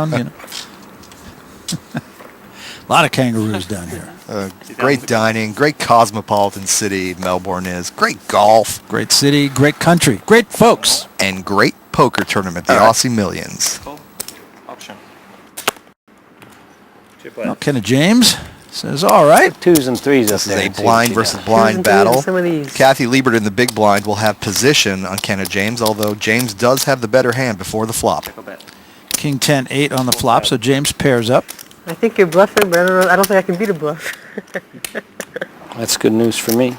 You know. A lot of kangaroos down here. Great dining, great cosmopolitan city Melbourne is. Great golf. Great city, great country, great folks. And great poker tournament, the Aussie Millions. Cool. Option. Well, Kenneth James says, all right. Twos and threes up This there. is a blind versus blind battle. Kathy Liebert in the big blind will have position on Kenneth James, although James does have the better hand before the flop. King 10-8 on the flop, so James pairs up. I think you're bluffing, but I don't think I can beat a bluff. That's good news for me.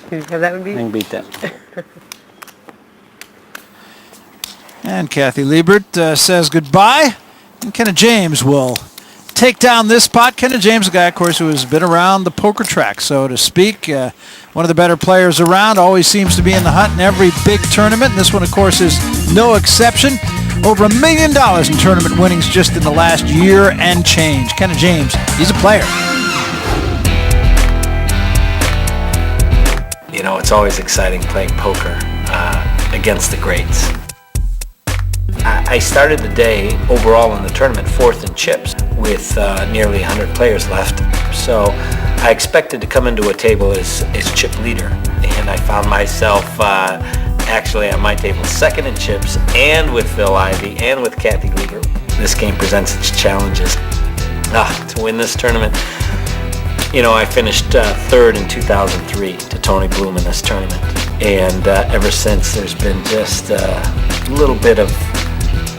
Can you have that one beat? I can beat that. And Kathy Liebert says goodbye. And Kenneth James will take down this spot. Kenneth James, a guy, of course, who has been around the poker track, so to speak. One of the better players around, always seems to be in the hunt in every big tournament. And this one, of course, is no exception. Over $1 million in tournament winnings just in the last year and change. Kenneth James, he's a player. You know, it's always exciting playing poker against the greats. I started the day overall in the tournament fourth in chips with nearly 100 players left. So I expected to come into a table as chip leader, and I found myself actually on my table second in chips, and with Phil Ivey and with Kathy Liebert. This game presents its challenges. To win this tournament, you know, I finished third in 2003 to Tony Bloom in this tournament, and ever since there's been just a little bit of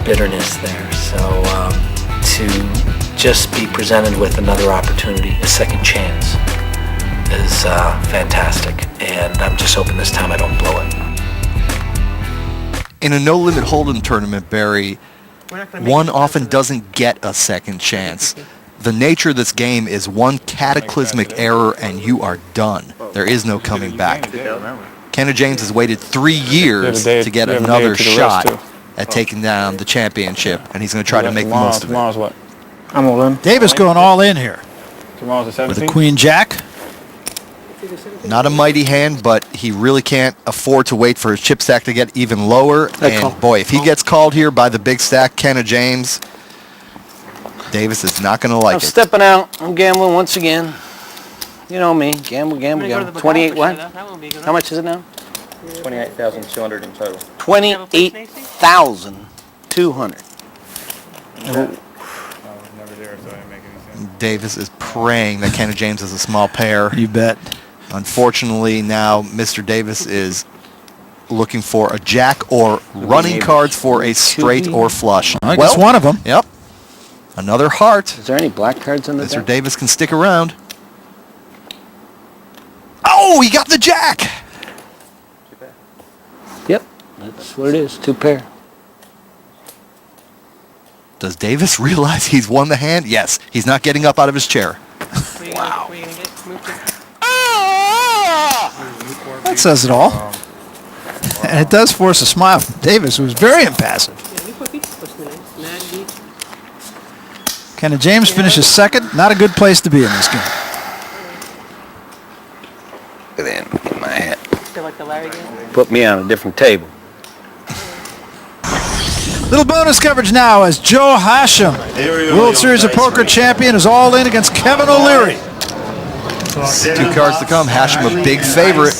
bitterness there. So to just be presented with another opportunity, a second chance, is fantastic, and I'm just hoping this time I don't blow it. In a no-limit hold'em tournament, Barry, one often doesn't get a second chance. The nature of this game is one cataclysmic error and you are done. There is no coming back. Kenneth James has waited 3 years to get another shot at taking down the championship, and he's going to try to make the most of it. Tomorrow's what? I'm all in. Davis going all in here Tomorrow's the 17th? with a queen-jack. Not a mighty hand, but he really can't afford to wait for his chip stack to get even lower. And boy, if he gets called here by the big stack, Kenneth James, Davis is not going to like I'm stepping out. I'm gambling once again. You know me. Gamble. 28 what? How much is it now? 28,200 in total. 28,200. Davis is praying that Kenneth James is a small pair. You bet. Unfortunately, now Mr. Davis is looking for a jack or running cards for a straight or flush. I guess one of them. Yep. Another heart. Is there any black cards in the Mr. deck? Davis can stick around. Oh, he got the jack. Yep. That's what it is. Two pair. Does Davis realize he's won the hand? Yes. He's not getting up out of his chair. Wow. That says it all. And it does force a smile from Davis, who was very impassive. Kenneth James finishes second. Not a good place to be in this game. Then get my hat. Put me on a different table. Little bonus coverage now as Joe Hashem, World Series of Poker champion, is all in against Kevin O'Leary. 2 cards to come. Hashem a big favorite.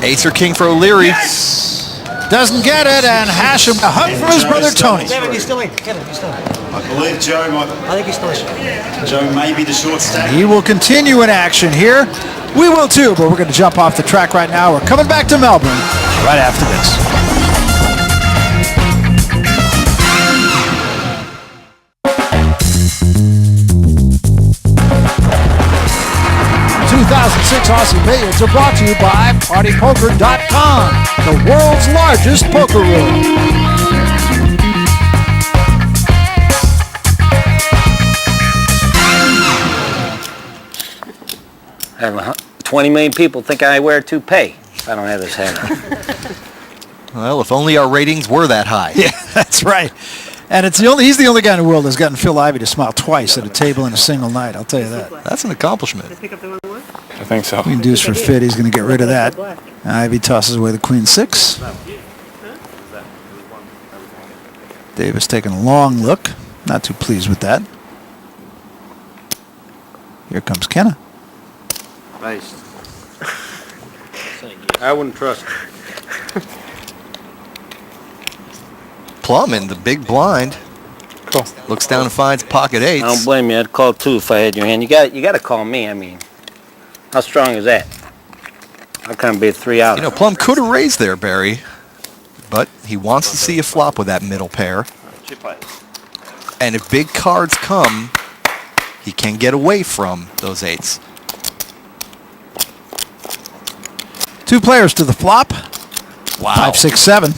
Ace or king for O'Leary. Doesn't get it, and Hashem a hug from his brother Tony. Kevin, he's still in. Kevin, he's still in. I believe Joe might. I think he's still in. Joe may be the short stack. He will continue in action here. We will too, but we're going to jump off the track right now. We're coming back to Melbourne right after this. 2006 Aussie Millions are brought to you by PartyPoker.com, the world's largest poker room. I have 20 million people think I wear a toupee if I don't have this hat on. Well, if only our ratings were that high. Yeah, that's right. And he's the only guy in the world that's gotten Phil Ivey to smile twice at a table in a single night, I'll tell you that. That's an accomplishment. I think so. Queen deuce for fit, he's going to get rid of that. Ivey tosses away the queen 6. Davis taking a long look. Not too pleased with that. Here comes Kenna. Nice. I wouldn't trust him. Plum in the big blind. Cool. Looks down and finds pocket I don't eights. blame you. I'd call two if I had your hand. You got to call me. I mean, how strong is that? How can it be a 3 out? You know, Plum could have raised there, Barry, but he wants to see a flop with that middle pair. And if big cards come, he can get away from those eights. 2 players to the flop. Wow. 5, 6, 7.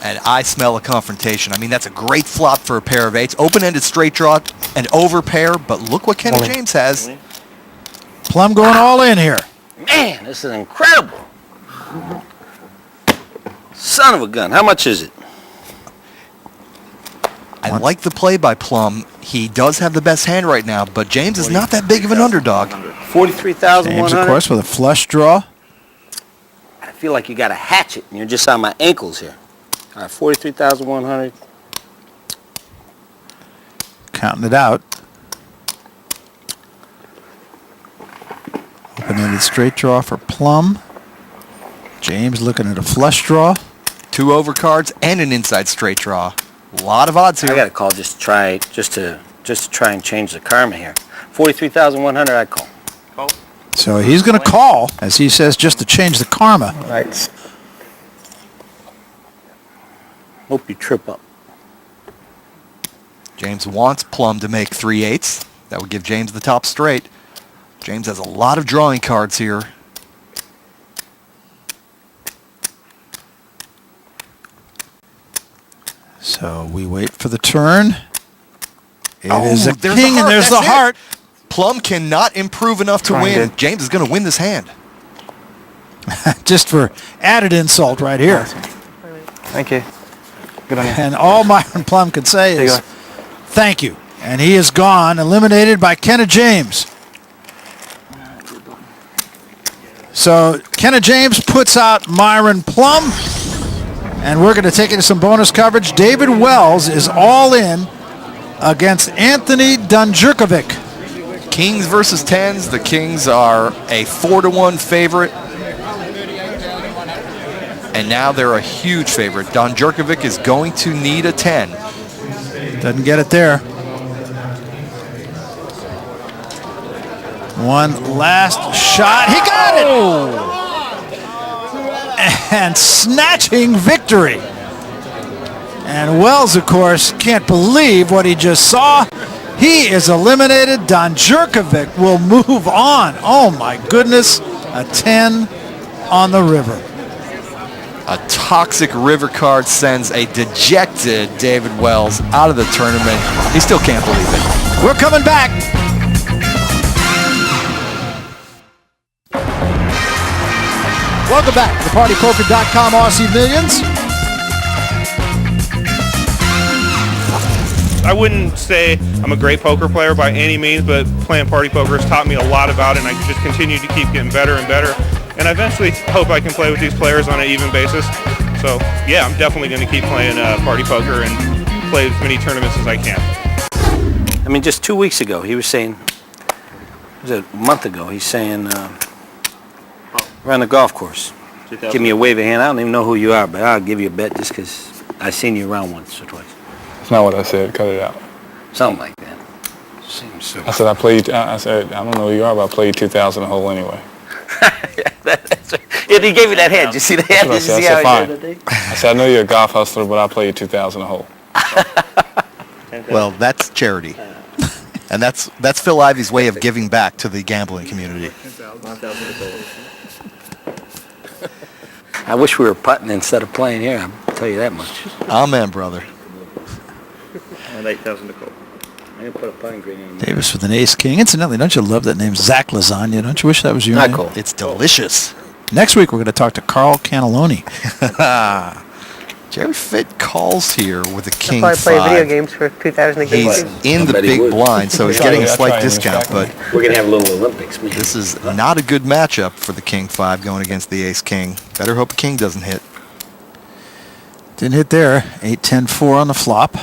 And I smell a confrontation. I mean, that's a great flop for a pair of eights. Open-ended straight draw, an over pair, but look what Kenny James has. Plum going all in here. Man, this is incredible. Son of a gun. How much is it? I like the play by Plum. He does have the best hand right now, but James is not that big of an underdog. 43,100. James, of course, with a flush draw. I feel like you got a hatchet and you're just on my ankles here. All right, 43,100. Counting it out. Open-ended straight draw for Plum. James looking at a flush draw. 2 overcards and an inside straight draw. A lot of odds here. I got to call just to try and change the karma here. 43,100. I call. So he's going to call, as he says, just to change the karma. Right. Hope you trip up. James wants Plum to make 3 eights. That would give James the top straight. James has a lot of drawing cards here. So we wait for the turn. It is a there's king, and there's the That's it. heart. Plum cannot improve enough to win. James is going to win this hand. Just for added insult right here. Thank you. Good on you. And all Myron Plum can say There you is, go. thank you. And he is gone, eliminated by Kenna James. So Kenna James puts out Myron Plum. And we're going to take it to some bonus coverage. David Wells is all in against Anthony Dunjurkovic. Kings versus tens. The Kings are a 4-1 favorite. And now they're a huge favorite. Don Djurkovic is going to need a 10. Doesn't get it there. One last shot. He got it! And snatching victory. And Wells, of course, can't believe what he just saw. He is eliminated. Don Djurkovic will move on. Oh my goodness. A 10 on the river. A toxic river card sends a dejected David Wells out of the tournament. He still can't believe it. We're coming back. Welcome back to the PartyPoker.com Aussie Millions. I wouldn't say I'm a great poker player by any means, but playing party poker has taught me a lot about it, and I just continue to keep getting better and better. And I eventually hope I can play with these players on an even basis. So, yeah, I'm definitely going to keep playing party poker and play as many tournaments as I can. I mean, just 2 weeks ago, he was saying, was it a month ago, he's saying, around the golf course, give me a wave of hand. I don't even know who you are, but I'll give you a bet just because I've seen you around once or twice. That's not what I said. Cut it out. Something like that. Seems so. I said I said I don't know who you are, but I played 2,000 a hole anyway. Yeah, he gave me that hand. Did you see that hand? Did you see how he did that thing? I said I know you're a golf hustler, but I played 2,000 a hole. Well, that's charity. And that's Phil Ivey's way of giving back to the gambling community. I wish we were putting instead of playing here. I'll tell you that much. Amen, brother. And 8,000 to call. I'm going to put a putting green in. Davis with an ace-king. Incidentally, don't you love that name, Zach Lasagna? Don't you wish that was your Not name? cool. It's delicious. Next week, we're going to talk to Carl Cannelloni. Jerry Fitt calls here with a king I'll probably play video 5. games for 2,000 a game. He's in the bet he big would. blind, so he's Yeah, getting a I'll slight try him in discount, second. but We're going to have a little Olympics, man. this is not a good matchup for the king 5 going against the ace king. Better hope a king doesn't hit. Didn't hit there. 8-10-4 on the flop.